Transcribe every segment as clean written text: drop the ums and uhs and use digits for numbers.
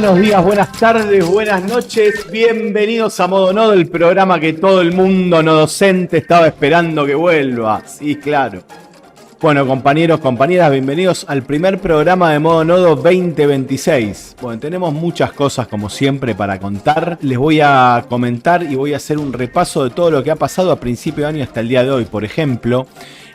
buenos días, buenas tardes, buenas noches. Bienvenidos a Modo Nodo, el programa que todo el mundo no docente estaba esperando que vuelva. Sí, claro. Bueno, compañeros, compañeras, bienvenidos al primer programa de Modo Nodo 2026. Bueno, tenemos muchas cosas como siempre para contar. Les voy a comentar y voy a hacer un repaso de todo lo que ha pasado a principio de año hasta el día de hoy. Por ejemplo,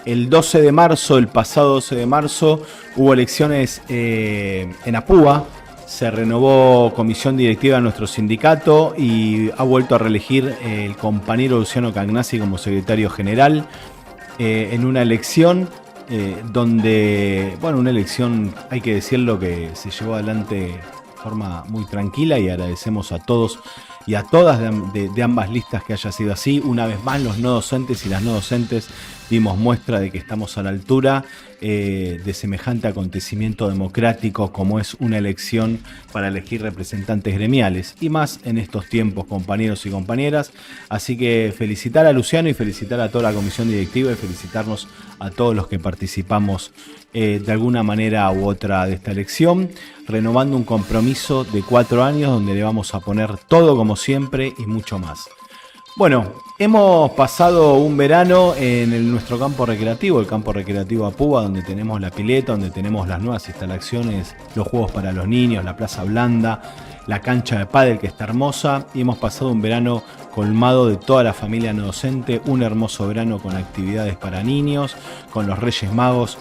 el 12 de marzo, el pasado 12 de marzo, hubo elecciones en Apúa. Se renovó comisión directiva de nuestro sindicato y ha vuelto a reelegir el compañero Luciano Cagnasi como secretario general en una elección donde, bueno, una elección, hay que decirlo, que se llevó adelante de forma muy tranquila y agradecemos a todos y a todas de ambas listas que haya sido así. Una vez más, los no docentes y las no docentes dimos muestra de que estamos a la altura de semejante acontecimiento democrático como es una elección para elegir representantes gremiales, y más en estos tiempos, compañeros y compañeras. Así que felicitar a Luciano y felicitar a toda la comisión directiva y felicitarnos a todos los que participamos de alguna manera u otra de esta elección, renovando un compromiso de 4 años donde le vamos a poner todo como siempre y mucho más. Bueno, hemos pasado un verano en nuestro campo recreativo, el campo recreativo Apúa, donde tenemos la pileta, donde tenemos las nuevas instalaciones, los juegos para los niños, la plaza blanda, la cancha de pádel que está hermosa, y hemos pasado un verano colmado de toda la familia no docente, un hermoso verano con actividades para niños, con los Reyes Magos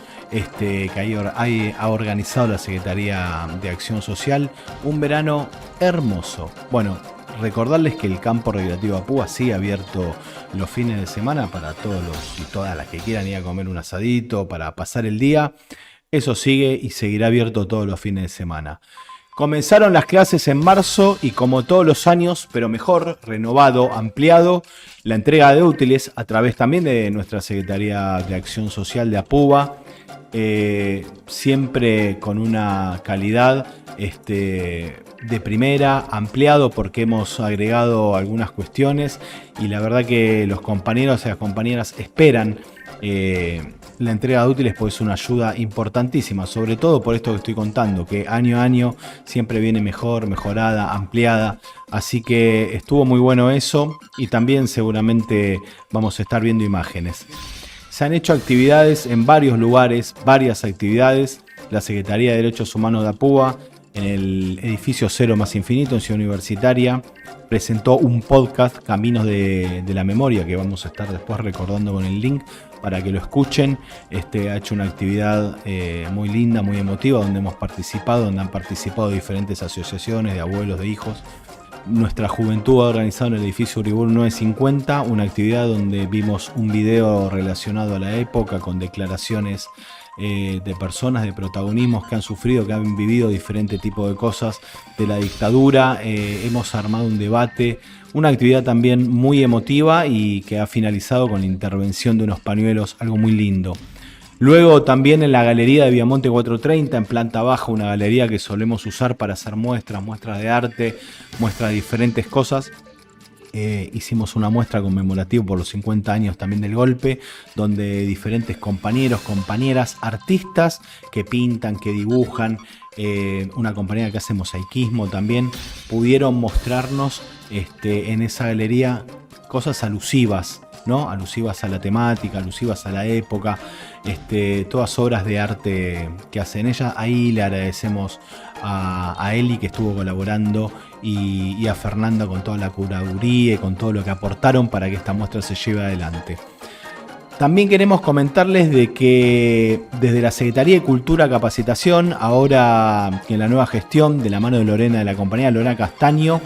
que ha organizado la Secretaría de Acción Social, un verano hermoso. Bueno, recordarles que el campo recreativo Apúa sigue abierto los fines de semana para todos y todas las que quieran ir a comer un asadito, para pasar el día. Eso sigue y seguirá abierto todos los fines de semana. Comenzaron las clases en marzo y, como todos los años, pero mejor, renovado, ampliado, la entrega de útiles a través también de nuestra Secretaría de Acción Social de Apúa, siempre con una calidad de primera, ampliado porque hemos agregado algunas cuestiones, y la verdad que los compañeros y las compañeras esperan la entrega de útiles, porque es una ayuda importantísima, sobre todo por esto que estoy contando, que año a año siempre viene mejor, mejorada, ampliada. Así que estuvo muy bueno eso, y también seguramente vamos a estar viendo imágenes. Se han hecho actividades en varios lugares, varias actividades. La Secretaría de Derechos Humanos de Apúa, en el edificio Cero Más Infinito, en Ciudad Universitaria, presentó un podcast, Caminos de la Memoria, que vamos a estar después recordando con el link para que lo escuchen. Ha hecho una actividad muy linda, muy emotiva, donde hemos participado, donde han participado diferentes asociaciones de abuelos, de hijos. Nuestra juventud ha organizado en el edificio Uriburu 950 una actividad donde vimos un video relacionado a la época, con declaraciones de personas, de protagonismos que han sufrido, que han vivido diferente tipo de cosas de la dictadura. Hemos armado un debate, una actividad también muy emotiva, y que ha finalizado con la intervención de unos pañuelos, algo muy lindo. Luego también en la galería de Viamonte 430, en planta baja, una galería que solemos usar para hacer muestras de arte, muestras de diferentes cosas. Hicimos una muestra conmemorativa por los 50 años también del golpe, donde diferentes compañeros, compañeras, artistas que pintan, que dibujan, una compañera que hace mosaicismo también, pudieron mostrarnos en esa galería cosas alusivas, ¿no? Alusivas a la temática, alusivas a la época, todas obras de arte que hacen ella. Ahí le agradecemos a Eli, que estuvo colaborando, y a Fernanda con toda la curaduría y con todo lo que aportaron para que esta muestra se lleve adelante. También queremos comentarles de que desde la Secretaría de Cultura Capacitación, ahora en la nueva gestión de la mano de Lorena, de la compañera Lorena Castaño,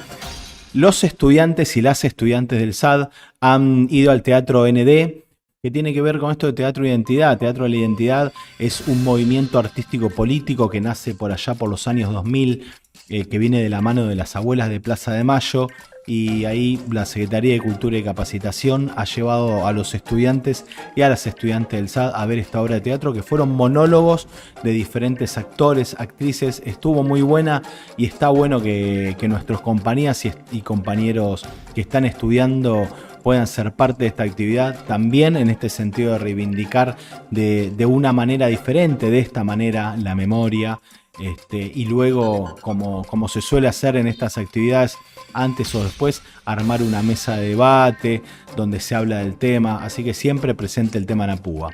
los estudiantes y las estudiantes del SAD han ido al Teatro ND, que tiene que ver con esto de Teatro Identidad. Teatro de la Identidad es un movimiento artístico político que nace por allá por los años 2000, que viene de la mano de las abuelas de Plaza de Mayo, y ahí la Secretaría de Cultura y Capacitación ha llevado a los estudiantes y a las estudiantes del SAD a ver esta obra de teatro, que fueron monólogos de diferentes actores, actrices. Estuvo muy buena, y está bueno que nuestros compañeras y compañeros que están estudiando puedan ser parte de esta actividad, también en este sentido de reivindicar de una manera diferente, de esta manera, la memoria, y luego, como se suele hacer en estas actividades, antes o después, armar una mesa de debate donde se habla del tema, así que siempre presente el tema en APUBA.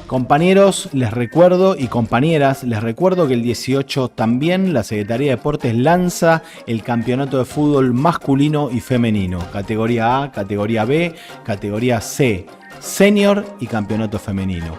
Compañeros, les recuerdo, y compañeras, les recuerdo que el 18 también la Secretaría de Deportes lanza el campeonato de fútbol masculino y femenino, categoría A, categoría B, categoría C, senior y campeonato femenino.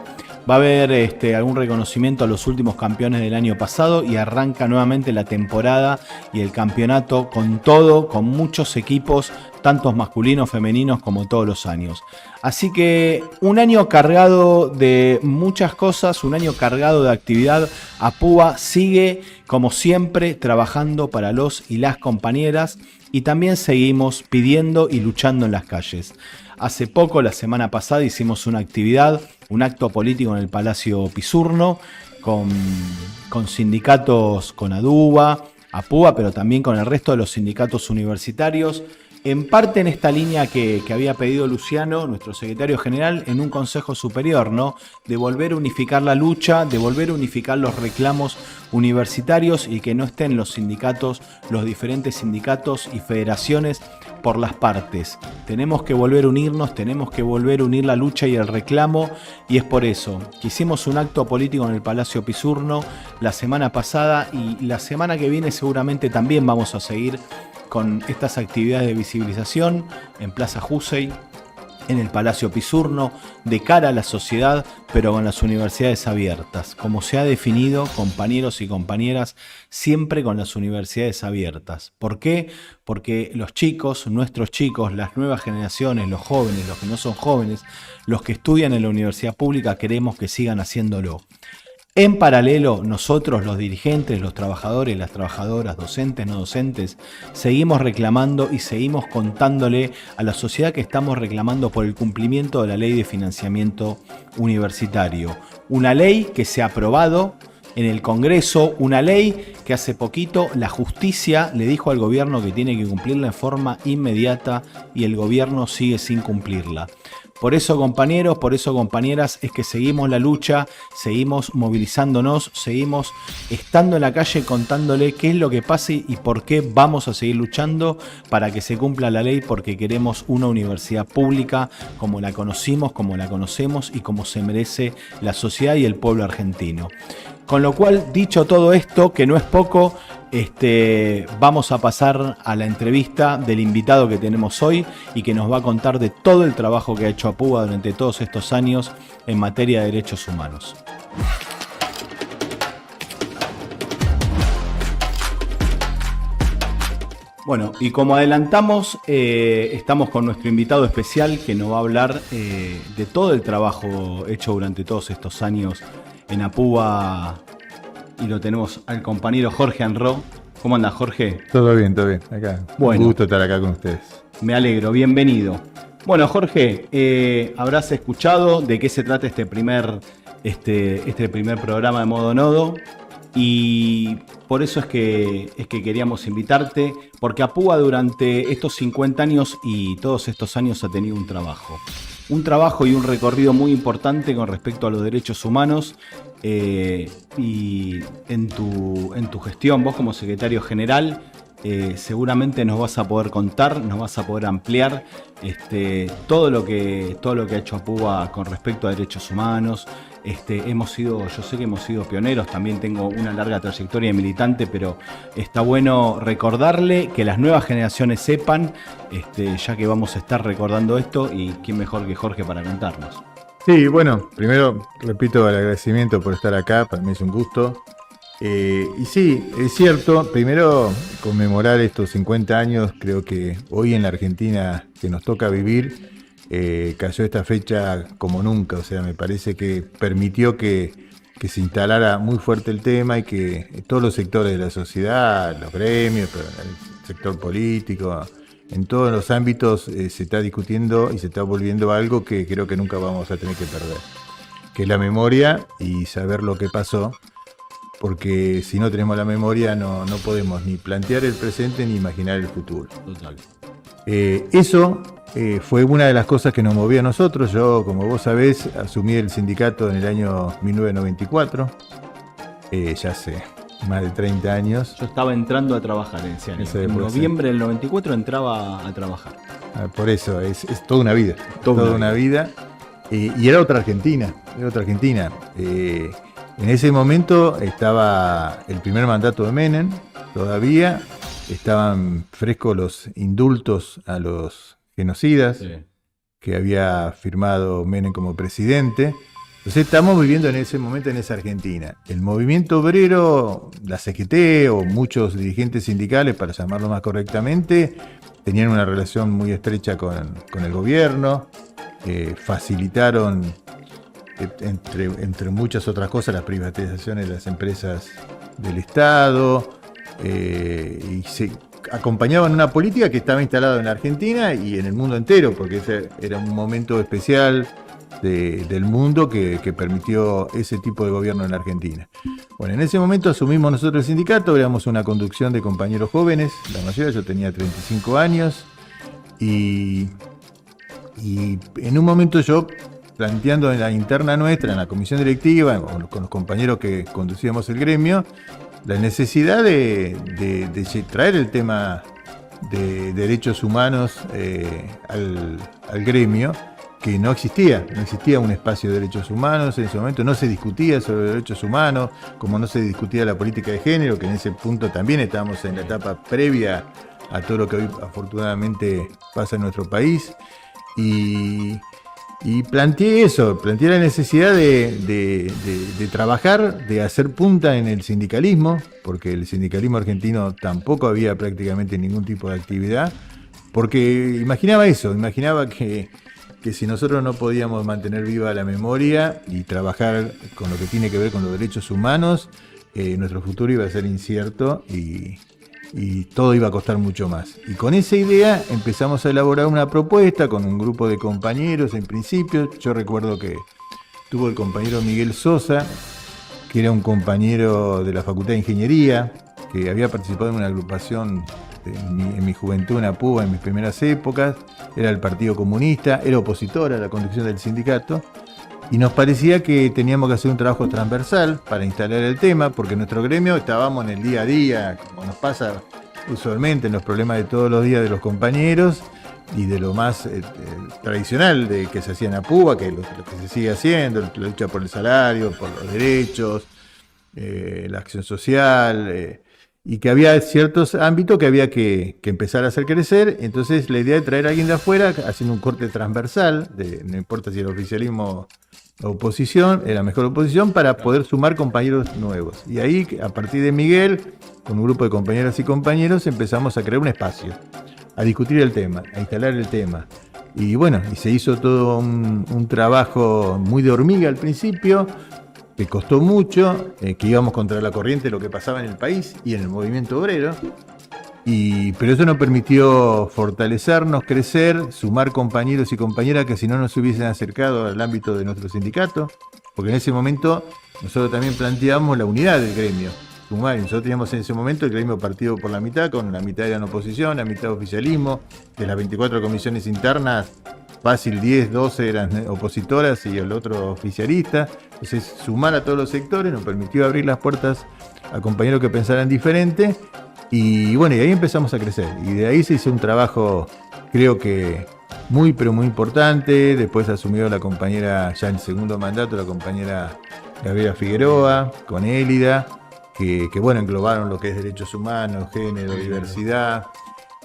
Va a haber algún reconocimiento a los últimos campeones del año pasado y arranca nuevamente la temporada y el campeonato con todo, con muchos equipos, tantos masculinos, femeninos como todos los años. Así que un año cargado de muchas cosas, un año cargado de actividad. APUBA sigue, como siempre, trabajando para los y las compañeras y también seguimos pidiendo y luchando en las calles. Hace poco, la semana pasada, hicimos una actividad, un acto político en el Palacio Pisurno con sindicatos, con ADUBA, APUBA, pero también con el resto de los sindicatos universitarios. En parte en esta línea que había pedido Luciano, nuestro secretario general, en un consejo superior, ¿no? De volver a unificar la lucha, de volver a unificar los reclamos universitarios y que no estén los sindicatos, los diferentes sindicatos y federaciones por las partes. Tenemos que volver a unirnos, tenemos que volver a unir la lucha y el reclamo, y es por eso que hicimos un acto político en el Palacio Pisurno la semana pasada, y la semana que viene seguramente también vamos a seguir con estas actividades de visibilización en Plaza Jussey, en el Palacio Pisurno, de cara a la sociedad, pero con las universidades abiertas. Como se ha definido, compañeros y compañeras, siempre con las universidades abiertas. ¿Por qué? Porque los chicos, nuestros chicos, las nuevas generaciones, los jóvenes, los que no son jóvenes, los que estudian en la universidad pública, queremos que sigan haciéndolo. En paralelo, nosotros, los dirigentes, los trabajadores, las trabajadoras, docentes, no docentes, seguimos reclamando y seguimos contándole a la sociedad que estamos reclamando por el cumplimiento de la ley de financiamiento universitario. Una ley que se ha aprobado en el Congreso, una ley que hace poquito la justicia le dijo al gobierno que tiene que cumplirla en forma inmediata y el gobierno sigue sin cumplirla. Por eso, compañeros, por eso, compañeras, es que seguimos la lucha, seguimos movilizándonos, seguimos estando en la calle contándole qué es lo que pasa y por qué vamos a seguir luchando para que se cumpla la ley, porque queremos una universidad pública como la conocimos, como la conocemos y como se merece la sociedad y el pueblo argentino. Con lo cual, dicho todo esto, que no es poco, vamos a pasar a la entrevista del invitado que tenemos hoy y que nos va a contar de todo el trabajo que ha hecho APUBA durante todos estos años en materia de derechos humanos. Bueno, y como adelantamos, estamos con nuestro invitado especial que nos va a hablar de todo el trabajo hecho durante todos estos años en APUBA, y lo tenemos al compañero Jorge Anró. ¿Cómo anda, Jorge? Todo bien, acá. Bueno, un gusto estar acá con ustedes. Me alegro, bienvenido. Bueno, Jorge, habrás escuchado de qué se trata este primer programa de Modo Nodo, y por eso es que queríamos invitarte, porque APUBA durante estos 50 años y todos estos años ha tenido un trabajo y un recorrido muy importante con respecto a los derechos humanos, y en tu gestión, vos como secretario general, seguramente nos vas a poder contar, nos vas a poder ampliar todo lo que ha hecho APUBA con respecto a derechos humanos. Yo sé que hemos sido pioneros, también tengo una larga trayectoria de militante, pero está bueno recordarle, que las nuevas generaciones sepan, ya que vamos a estar recordando esto, y quién mejor que Jorge para contarnos. Sí, bueno, primero repito el agradecimiento por estar acá, para mí es un gusto. Y sí, es cierto, primero conmemorar estos 50 años, creo que hoy en la Argentina que nos toca vivir, cayó esta fecha como nunca, o sea, me parece que permitió que se instalara muy fuerte el tema y que todos los sectores de la sociedad, los gremios, el sector político, en todos los ámbitos se está discutiendo y se está volviendo algo que creo que nunca vamos a tener que perder, que es la memoria y saber lo que pasó, porque si no tenemos la memoria no podemos ni plantear el presente ni imaginar el futuro. Total. Eso fue una de las cosas que nos movía a nosotros. Yo, como vos sabés, asumí el sindicato en el año 1994, ya hace más de 30 años. Yo estaba entrando a trabajar en ese año. En noviembre del 94 entraba a trabajar. Por eso, es toda una vida. Toda una vida. Y era otra Argentina. En ese momento estaba el primer mandato de Menem, todavía. Estaban frescos los indultos a los genocidas que había firmado Menem como presidente. Entonces estamos viviendo en ese momento en esa Argentina. El movimiento obrero, la CGT o muchos dirigentes sindicales, para llamarlo más correctamente, tenían una relación muy estrecha con el gobierno, facilitaron, entre muchas otras cosas, las privatizaciones de las empresas del Estado, y se acompañaban una política que estaba instalada en la Argentina y en el mundo entero, porque ese era un momento especial del mundo que permitió ese tipo de gobierno en la Argentina. Bueno, en ese momento asumimos nosotros el sindicato, éramos una conducción de compañeros jóvenes, la mayoría, yo tenía 35 años, y en un momento yo, planteando en la interna nuestra, en la comisión directiva, con los compañeros que conducíamos el gremio, la necesidad de traer el tema de derechos humanos al gremio, que no existía un espacio de derechos humanos, en ese momento no se discutía sobre derechos humanos, como no se discutía la política de género, que en ese punto también estábamos en la etapa previa a todo lo que hoy afortunadamente pasa en nuestro país, y planteé la necesidad de trabajar, de hacer punta en el sindicalismo, porque el sindicalismo argentino tampoco había prácticamente ningún tipo de actividad, porque imaginaba que si nosotros no podíamos mantener viva la memoria y trabajar con lo que tiene que ver con los derechos humanos, nuestro futuro iba a ser incierto y todo iba a costar mucho más. Y con esa idea empezamos a elaborar una propuesta con un grupo de compañeros en principio. Yo recuerdo que tuvo el compañero Miguel Sosa, que era un compañero de la Facultad de Ingeniería, que había participado en una agrupación en mi juventud en Apúa, en mis primeras épocas, era del Partido Comunista, era opositor a la conducción del sindicato, y nos parecía que teníamos que hacer un trabajo transversal para instalar el tema, porque en nuestro gremio estábamos en el día a día, como nos pasa usualmente en los problemas de todos los días de los compañeros, y de lo más tradicional de que se hacía en Apúa, que lo que se sigue haciendo, la lucha por el salario, por los derechos, la acción social, y que había ciertos ámbitos que había que empezar a hacer crecer. Entonces la idea de traer a alguien de afuera, haciendo un corte transversal, no importa si era oficialismo o oposición, era mejor oposición, para poder sumar compañeros nuevos. Y ahí, a partir de Miguel, con un grupo de compañeras y compañeros, empezamos a crear un espacio, a discutir el tema, a instalar el tema. Y bueno, y se hizo todo un trabajo muy de hormiga al principio, que costó mucho, que íbamos contra la corriente de lo que pasaba en el país y en el movimiento obrero, pero eso nos permitió fortalecernos, crecer, sumar compañeros y compañeras que si no nos hubiesen acercado al ámbito de nuestro sindicato, porque en ese momento nosotros también planteamos la unidad del gremio, sumar, y nosotros teníamos en ese momento el gremio partido por la mitad, con la mitad eran oposición, la mitad oficialismo, de las 24 comisiones internas, fácil 10, 12 eran opositoras y el otro oficialista. Entonces sumar a todos los sectores nos permitió abrir las puertas a compañeros que pensaran diferente, y bueno, y ahí empezamos a crecer, y de ahí se hizo un trabajo, creo que muy pero muy importante. Después asumió la compañera, ya en el segundo mandato, la compañera Gabriela Figueroa con Élida, que bueno, englobaron lo que es derechos humanos, género, diversidad.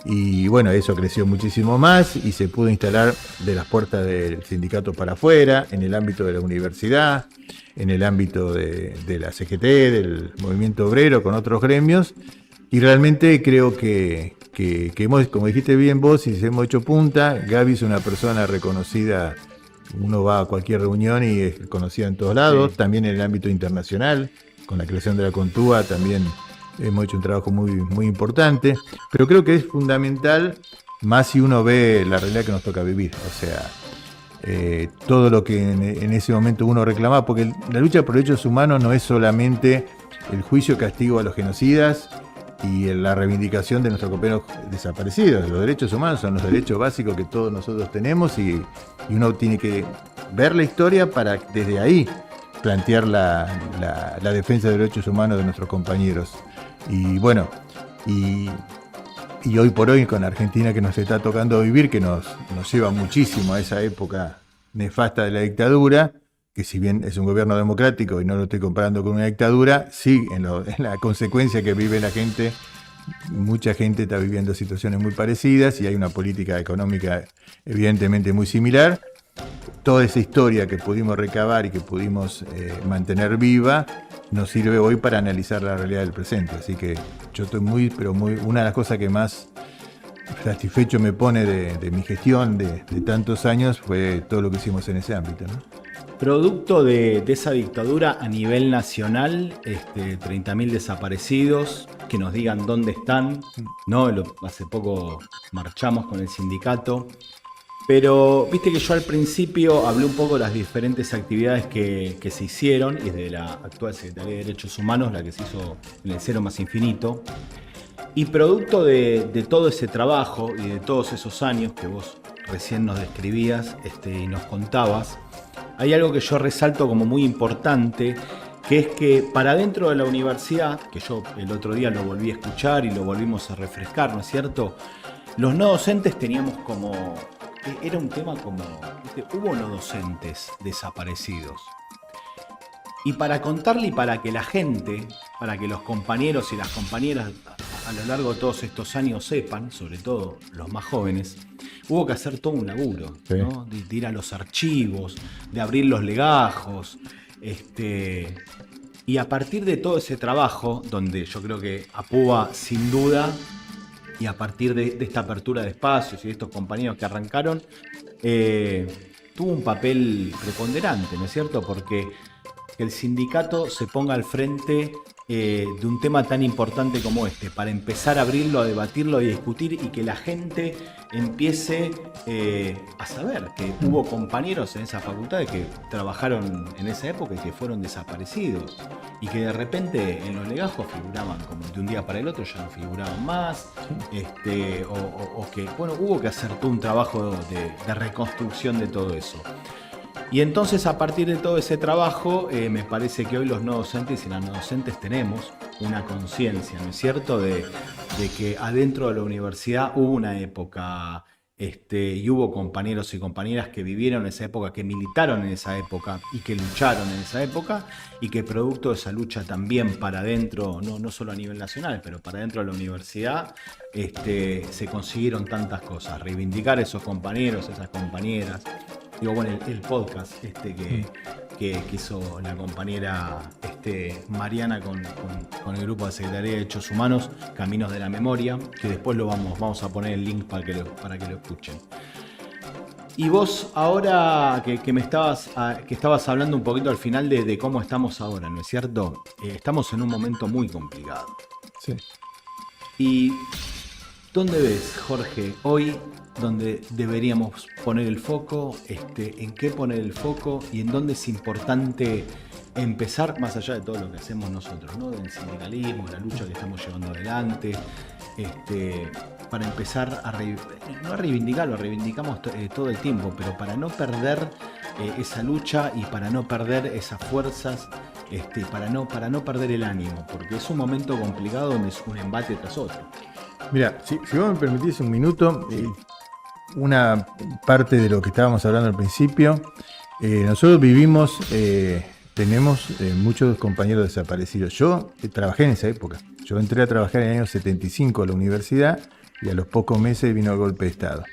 Y bueno, eso creció muchísimo más y se pudo instalar de las puertas del sindicato para afuera, en el ámbito de la universidad, en el ámbito de la CGT, del movimiento obrero, con otros gremios. Y realmente creo que hemos, como dijiste bien vos, y hemos hecho punta. Gaby es una persona reconocida, uno va a cualquier reunión y es conocida en todos lados, sí. También en el ámbito internacional, con la creación de la Contúa también hemos hecho un trabajo muy, muy importante, pero creo que es fundamental, más si uno ve la realidad que nos toca vivir, o sea, todo lo que en ese momento uno reclamaba, porque la lucha por derechos humanos no es solamente el juicio castigo a los genocidas y la reivindicación de nuestros compañeros desaparecidos. Los derechos humanos son los derechos básicos que todos nosotros tenemos, y uno tiene que ver la historia para desde ahí plantear la defensa de derechos humanos de nuestros compañeros. Y bueno, y hoy por hoy con Argentina que nos está tocando vivir, que nos lleva muchísimo a esa época nefasta de la dictadura, que si bien es un gobierno democrático y no lo estoy comparando con una dictadura, sí, en la consecuencia que vive la gente, mucha gente está viviendo situaciones muy parecidas y hay una política económica evidentemente muy similar. Toda esa historia que pudimos recabar y que pudimos mantener viva nos sirve hoy para analizar la realidad del presente. Así que yo estoy una de las cosas que más satisfecho me pone de mi gestión de tantos años fue todo lo que hicimos en ese ámbito, ¿no? Producto de esa dictadura a nivel nacional, 30.000 desaparecidos, que nos digan dónde están, ¿no? Hace poco marchamos con el sindicato, pero viste que yo al principio hablé un poco de las diferentes actividades que se hicieron, y de la actual Secretaría de Derechos Humanos, la que se hizo en el Cero Más Infinito, y producto de todo ese trabajo y de todos esos años que vos recién nos describías y nos contabas, hay algo que yo resalto como muy importante, que es que para dentro de la universidad, que yo el otro día lo volví a escuchar y lo volvimos a refrescar, ¿no es cierto? Los no docentes teníamos como... Era un tema como... Hubo no docentes desaparecidos. Y para contarle y para que la gente, para que los compañeros y las compañeras a lo largo de todos estos años sepan, sobre todo los más jóvenes, hubo que hacer todo un laburo, sí, ¿no? De ir a los archivos, de abrir los legajos, y a partir de todo ese trabajo, donde yo creo que APUBA sin duda, y a partir de esta apertura de espacios y de estos compañeros que arrancaron, tuvo un papel preponderante, ¿no es cierto? Porque que el sindicato se ponga al frente de un tema tan importante como para empezar a abrirlo, a debatirlo y a discutir, y que la gente empiece a saber que hubo compañeros en esa facultad que trabajaron en esa época y que fueron desaparecidos, y que de repente en los legajos figuraban como de un día para el otro, ya no figuraban más, o que, bueno, hubo que hacer todo un trabajo de reconstrucción de todo eso. Y entonces, a partir de todo ese trabajo, me parece que hoy los no docentes y las no docentes tenemos una conciencia, ¿no es cierto?, de que adentro de la universidad hubo una época, y hubo compañeros y compañeras que vivieron esa época, que militaron en esa época y que lucharon en esa época, y que producto de esa lucha también para adentro, no solo a nivel nacional, pero para adentro de la universidad, se consiguieron tantas cosas. Reivindicar a esos compañeros, esas compañeras. Digo, bueno, el podcast que hizo la compañera Mariana con el grupo de Secretaría de Derechos Humanos, Caminos de la Memoria, que después vamos a poner el link para que lo escuchen. Y vos ahora que estabas hablando un poquito al final de cómo estamos ahora, ¿no es cierto? Estamos en un momento muy complicado. Sí. ¿Y dónde ves, Jorge, hoy donde deberíamos poner el foco, en qué poner el foco y en dónde es importante empezar, más allá de todo lo que hacemos nosotros, ¿no? Del sindicalismo, la lucha que estamos llevando adelante, para empezar no a reivindicar, lo reivindicamos todo el tiempo, pero para no perder esa lucha y para no perder esas fuerzas, para no perder el ánimo, porque es un momento complicado donde es un embate tras otro. Mira, si vos me permitís un minuto, una parte de lo que estábamos hablando al principio, nosotros tenemos muchos compañeros desaparecidos. Yo trabajé en esa época, yo entré a trabajar en el año 75 a la universidad y a los pocos meses vino el golpe de Estado.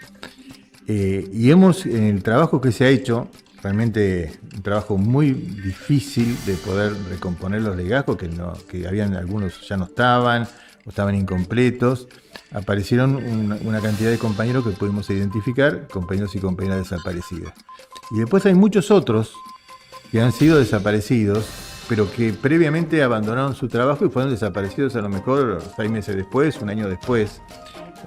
Y en el trabajo que se ha hecho, realmente un trabajo muy difícil de poder recomponer los legajos, que habían algunos ya no estaban, o estaban incompletos. Aparecieron una cantidad de compañeros que pudimos identificar, compañeros y compañeras desaparecidas. Y después hay muchos otros que han sido desaparecidos, pero que previamente abandonaron su trabajo y fueron desaparecidos a lo mejor 6 meses después, un año después,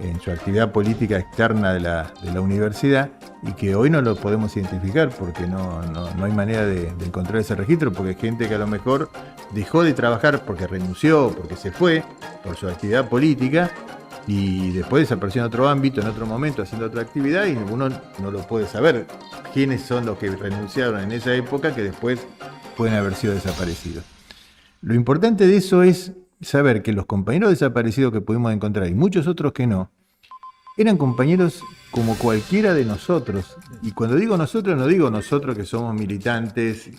en su actividad política externa de la universidad, y que hoy no lo podemos identificar porque no hay manera de encontrar ese registro, porque hay gente que a lo mejor dejó de trabajar porque renunció, porque se fue por su actividad política, y después desapareció en otro ámbito, en otro momento, haciendo otra actividad, y uno no lo puede saber quiénes son los que renunciaron en esa época, que después pueden haber sido desaparecidos. Lo importante de eso es saber que los compañeros desaparecidos que pudimos encontrar y muchos otros que no, eran compañeros como cualquiera de nosotros. Y cuando digo nosotros, no digo nosotros que somos militantes,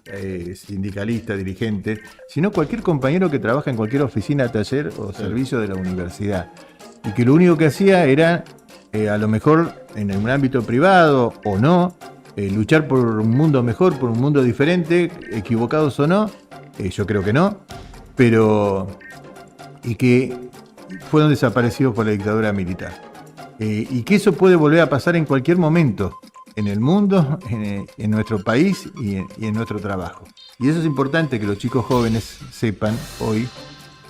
sindicalistas, dirigentes, sino cualquier compañero que trabaja en cualquier oficina, taller o servicio de la universidad. Y que lo único que hacía era, a lo mejor en un ámbito privado o no, luchar por un mundo mejor, por un mundo diferente, equivocados o no, yo creo que no, pero y que fueron desaparecidos por la dictadura militar. Y que eso puede volver a pasar en cualquier momento, en el mundo, en nuestro país y en nuestro trabajo. Y eso es importante que los chicos jóvenes sepan hoy,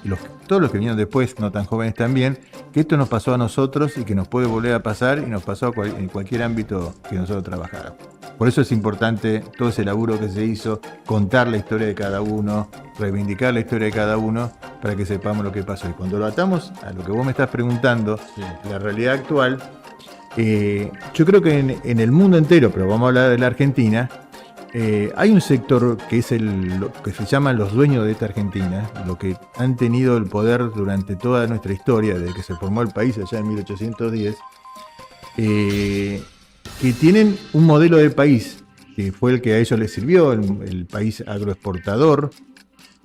y todos los que vinieron después, no tan jóvenes también, que esto nos pasó a nosotros y que nos puede volver a pasar y nos pasó en cualquier ámbito que nosotros trabajáramos. Por eso es importante todo ese laburo que se hizo, contar la historia de cada uno, reivindicar la historia de cada uno, para que sepamos lo que pasó. Y cuando lo atamos a lo que vos me estás preguntando, la realidad actual, yo creo que en el mundo entero, pero vamos a hablar de la Argentina, hay un sector que es lo que se llaman los dueños de esta Argentina, los que han tenido el poder durante toda nuestra historia, desde que se formó el país allá en 1810, que tienen un modelo de país, que fue el que a ellos les sirvió, el país agroexportador,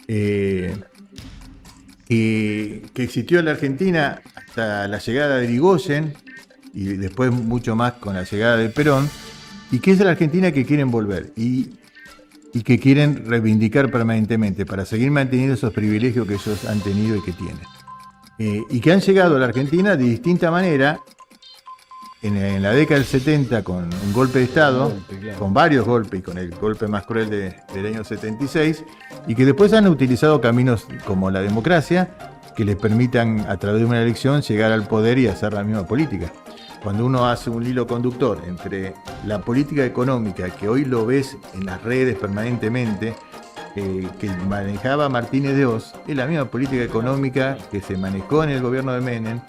que existió en la Argentina hasta la llegada de Irigoyen, y después mucho más con la llegada de Perón, y que es la Argentina que quieren volver y que quieren reivindicar permanentemente para seguir manteniendo esos privilegios que ellos han tenido y que tienen. Y que han llegado a la Argentina de distinta manera en la década del 70 con un golpe de Estado, con varios golpes y con el golpe más cruel del año 76, y que después han utilizado caminos como la democracia que les permitan a través de una elección llegar al poder y hacer la misma política. Cuando uno hace un hilo conductor entre la política económica, que hoy lo ves en las redes permanentemente, que manejaba Martínez de Oz, es la misma política económica que se manejó en el gobierno de Menem,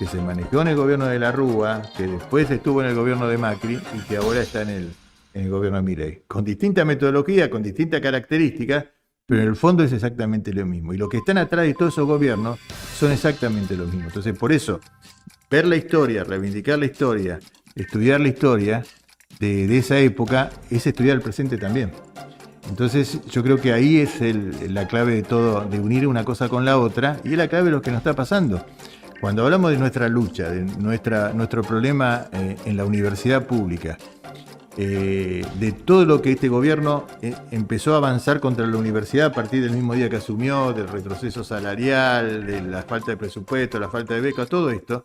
que se manejó en el gobierno de la Rúa, que después estuvo en el gobierno de Macri y que ahora está en el gobierno de Milei. Con distinta metodología, con distintas características, pero en el fondo es exactamente lo mismo. Y los que están atrás de todos esos gobiernos son exactamente lo mismo. Entonces, por eso, ver la historia, reivindicar la historia, estudiar la historia de esa época, es estudiar el presente también. Entonces, yo creo que ahí es la clave de todo, de unir una cosa con la otra, y es la clave de lo que nos está pasando. Cuando hablamos de nuestra lucha, de nuestro problema en la universidad pública, de todo lo que este gobierno empezó a avanzar contra la universidad a partir del mismo día que asumió, del retroceso salarial, de la falta de presupuesto, la falta de becas, todo esto,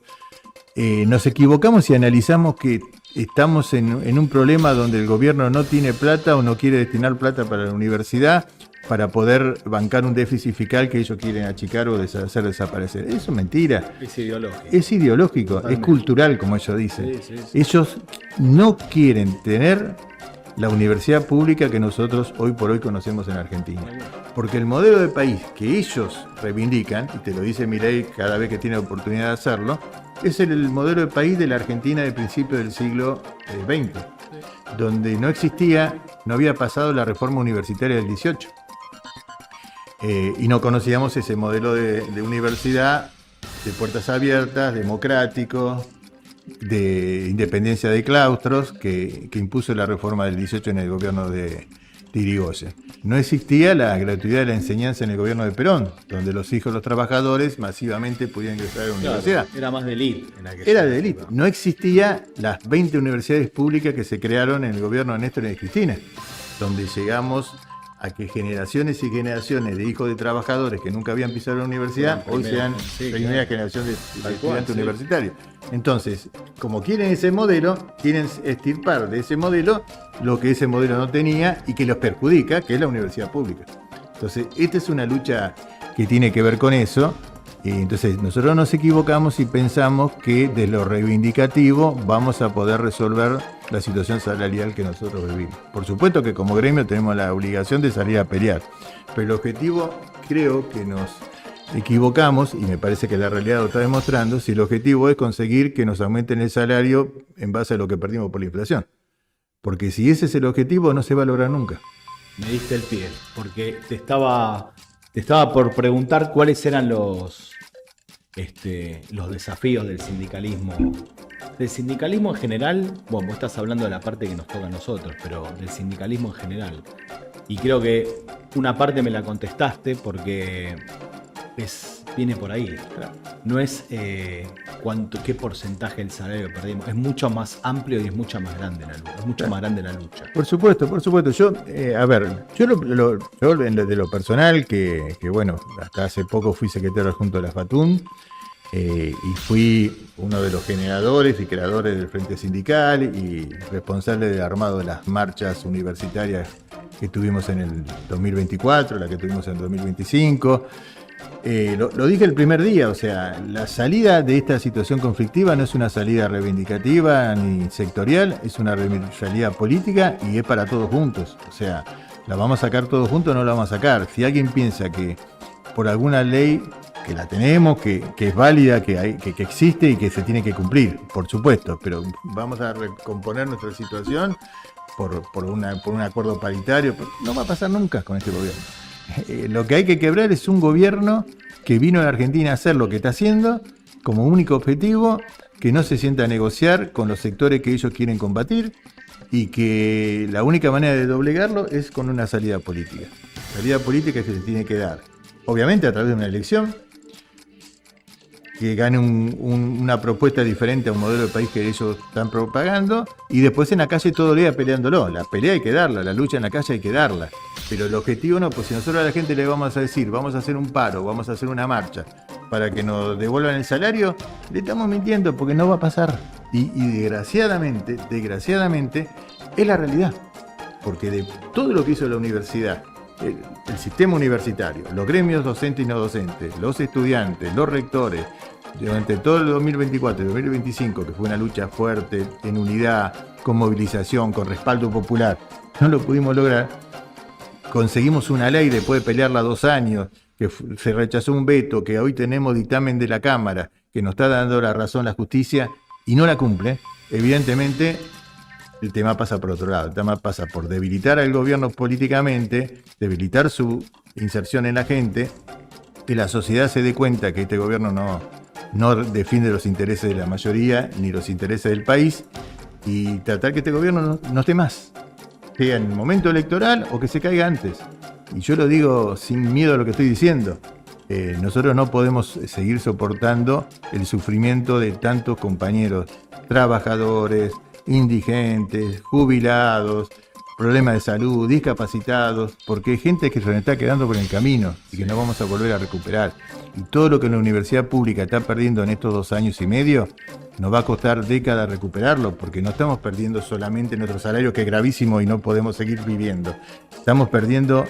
nos equivocamos y analizamos que estamos en un problema donde el gobierno no tiene plata o no quiere destinar plata para la universidad para poder bancar un déficit fiscal que ellos quieren achicar o hacer desaparecer. Eso es mentira. Es ideológico. Es ideológico, totalmente. Es cultural, como ellos dicen. Sí. Ellos no quieren tener la universidad pública que nosotros hoy por hoy conocemos en Argentina. Porque el modelo de país que ellos reivindican, y te lo dice Milei cada vez que tiene oportunidad de hacerlo, es el modelo de país de la Argentina de principios del siglo XX, donde no había pasado la reforma universitaria del 18. Y no conocíamos ese modelo de universidad de puertas abiertas, democrático, de independencia de claustros que impuso la reforma del 18 en el gobierno de Irigoyen. No existía la gratuidad de la enseñanza en el gobierno de Perón, donde los hijos de los trabajadores masivamente podían ingresar a la universidad. Era más de élite. Era de élite. No existía las 20 universidades públicas que se crearon en el gobierno de Néstor y de Cristina, donde llegamos a que generaciones y generaciones de hijos de trabajadores que nunca habían pisado la universidad, hoy sean la primera generación de estudiantes universitarios. Entonces, como quieren ese modelo, quieren extirpar de ese modelo lo que ese modelo no tenía y que los perjudica, que es la universidad pública. Entonces, esta es una lucha que tiene que ver con eso. Y entonces, nosotros nos equivocamos y pensamos que de lo reivindicativo vamos a poder resolver la situación salarial que nosotros vivimos. Por supuesto que como gremio tenemos la obligación de salir a pelear, pero el objetivo, creo que nos equivocamos, y me parece que la realidad lo está demostrando, si el objetivo es conseguir que nos aumenten el salario en base a lo que perdimos por la inflación. Porque si ese es el objetivo, no se va a lograr nunca. Me diste el pie, porque te estaba por preguntar cuáles eran los desafíos del sindicalismo. Del sindicalismo en general, bueno, vos estás hablando de la parte que nos toca a nosotros, pero del sindicalismo en general. Y creo que una parte me la contestaste porque viene por ahí. No es qué porcentaje del salario perdimos, es mucho más amplio y es mucho más grande la lucha. Es mucho más grande la lucha. Por supuesto. Yo, yo de lo personal, que bueno, hasta hace poco fui secretario adjunto de la FATUN, y fui uno de los generadores y creadores del Frente Sindical y responsable del armado de las marchas universitarias que tuvimos en el 2024, la que tuvimos en el 2025. Lo dije el primer día, o sea, la salida de esta situación conflictiva no es una salida reivindicativa ni sectorial, es una salida política y es para todos juntos. O sea, ¿la vamos a sacar todos juntos o no la vamos a sacar? Si alguien piensa que por alguna ley que la tenemos, que es válida, que existe y que se tiene que cumplir, por supuesto, pero vamos a recomponer nuestra situación por un acuerdo paritario, no va a pasar nunca con este gobierno. Lo que hay que quebrar es un gobierno que vino a Argentina a hacer lo que está haciendo como único objetivo, que no se sienta a negociar con los sectores que ellos quieren combatir y que la única manera de doblegarlo es con una salida política. Salida política que se tiene que dar, obviamente a través de una elección, que gane una propuesta diferente a un modelo de país que ellos están propagando, y después en la calle todo el día peleándolo. La pelea hay que darla, la lucha en la calle hay que darla, pero el objetivo no, pues si nosotros a la gente le vamos a decir, vamos a hacer un paro, vamos a hacer una marcha para que nos devuelvan el salario, le estamos mintiendo porque no va a pasar. Y desgraciadamente es la realidad, porque de todo lo que hizo la universidad, el sistema universitario, los gremios docentes y no docentes, los estudiantes, los rectores, durante todo el 2024 y 2025, que fue una lucha fuerte, en unidad, con movilización, con respaldo popular, no lo pudimos lograr. Conseguimos una ley después de pelearla 2 años, que se rechazó un veto, que hoy tenemos dictamen de la Cámara, que nos está dando la razón la justicia, y no la cumple. Evidentemente, el tema pasa por otro lado. El tema pasa por debilitar al gobierno políticamente, debilitar su inserción en la gente, que la sociedad se dé cuenta que este gobierno no defiende los intereses de la mayoría ni los intereses del país, y tratar que este gobierno no esté más, sea en el momento electoral o que se caiga antes. Y yo lo digo sin miedo a lo que estoy diciendo. Nosotros no podemos seguir soportando el sufrimiento de tantos compañeros trabajadores, indigentes, jubilados, problemas de salud, discapacitados, porque hay gente que se nos está quedando por el camino y que no vamos a volver a recuperar. Y todo lo que la universidad pública está perdiendo en estos 2 años y medio, nos va a costar décadas recuperarlo, porque no estamos perdiendo solamente nuestro salario, que es gravísimo y no podemos seguir viviendo. Estamos perdiendo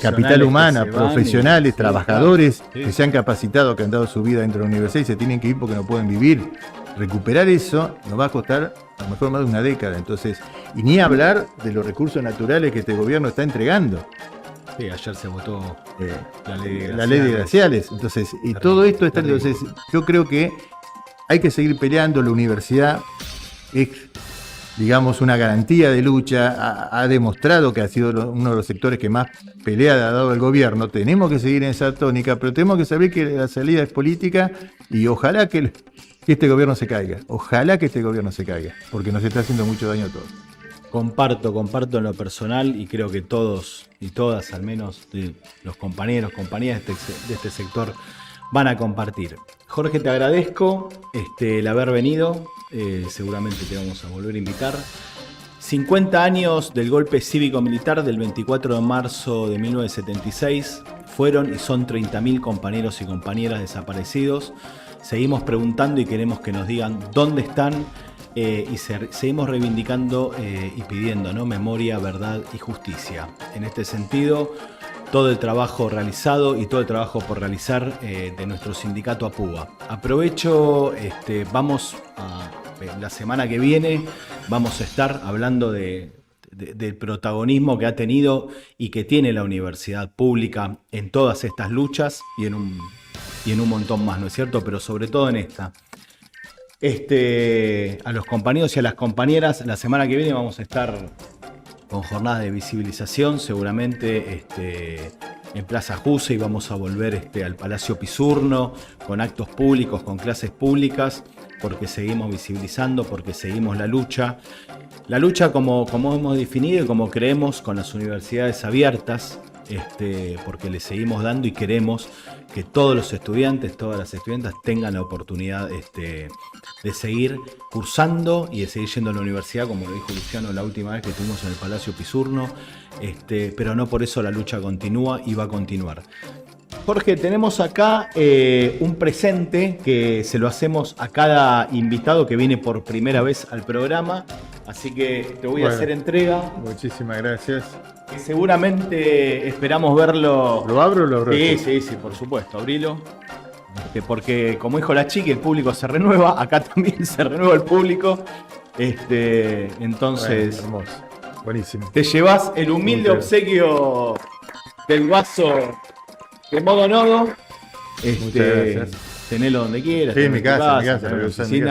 capital humano, profesionales, trabajadores que se han capacitado, que han dado su vida dentro de la universidad y se tienen que ir porque no pueden vivir. Recuperar eso nos va a costar a lo mejor más de una década. Entonces, y ni hablar de los recursos naturales que este gobierno está entregando. Sí, ayer se votó la ley de glaciales. Entonces, y todo esto está. Entonces, yo creo que hay que seguir peleando. La universidad es, digamos, una garantía de lucha. Ha demostrado que ha sido uno de los sectores que más pelea ha dado el gobierno. Tenemos que seguir en esa tónica, pero tenemos que saber que la salida es política y ojalá que este gobierno se caiga. Ojalá que este gobierno se caiga, porque nos está haciendo mucho daño a todos. Comparto en lo personal, y creo que todos y todas, al menos de los compañeros, compañeras de este sector, van a compartir. Jorge, te agradezco el haber venido. Seguramente te vamos a volver a invitar. 50 años del golpe cívico-militar del 24 de marzo de 1976. Fueron y son 30.000 compañeros y compañeras desaparecidos. Seguimos preguntando y queremos que nos digan dónde están, y seguimos reivindicando y pidiendo, ¿no?, memoria, verdad y justicia. En este sentido, todo el trabajo realizado y todo el trabajo por realizar de nuestro sindicato APUBA. Aprovecho, la semana que viene vamos a estar hablando del protagonismo que ha tenido y que tiene la universidad pública en todas estas luchas y en un montón más, ¿no es cierto? Pero sobre todo en esta. A los compañeros y a las compañeras, la semana que viene vamos a estar con jornadas de visibilización, seguramente en Plaza Jusey vamos a volver al Palacio Pisurno, con actos públicos, con clases públicas, porque seguimos visibilizando, porque seguimos la lucha. La lucha como hemos definido y como creemos con las universidades abiertas, porque le seguimos dando y queremos que todos los estudiantes, todas las estudiantas tengan la oportunidad de seguir cursando y de seguir yendo a la universidad, como lo dijo Luciano la última vez que estuvimos en el Palacio Pisurno, pero no por eso la lucha continúa y va a continuar. Jorge, tenemos acá un presente que se lo hacemos a cada invitado que viene por primera vez al programa, así que te voy a hacer entrega. Muchísimas gracias. Que seguramente esperamos verlo. ¿Lo abro o lo abro? Sí, por supuesto, abrilo. Porque como dijo la chica, el público se renueva, acá también se renueva el público. Entonces, bueno, hermoso. Buenísimo. Te llevas el humilde obsequio del guaso de Modo Nodo. Muchas gracias. Tenelo donde quieras. Sí, en mi casa,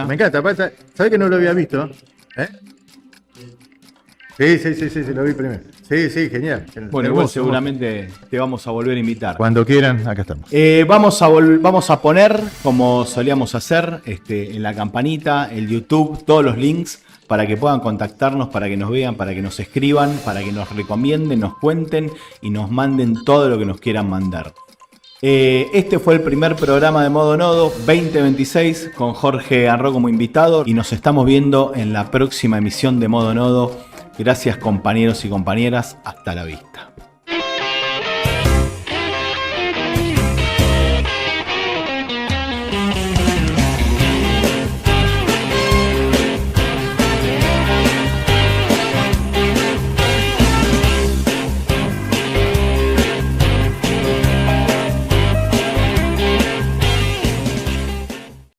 me encanta. Aparte, ¿sabés que no lo había visto? Sí, lo vi primero. Sí, genial. Bueno, igual seguramente te vamos a volver a invitar. Cuando quieran, acá estamos. Vamos a poner, como solíamos hacer, en la campanita, el YouTube, todos los links para que puedan contactarnos, para que nos vean, para que nos escriban, para que nos recomienden, nos cuenten y nos manden todo lo que nos quieran mandar. Este fue el primer programa de Modo Nodo 2026 con Jorge Arro como invitado y nos estamos viendo en la próxima emisión de Modo Nodo. Gracias compañeros y compañeras, hasta la vista.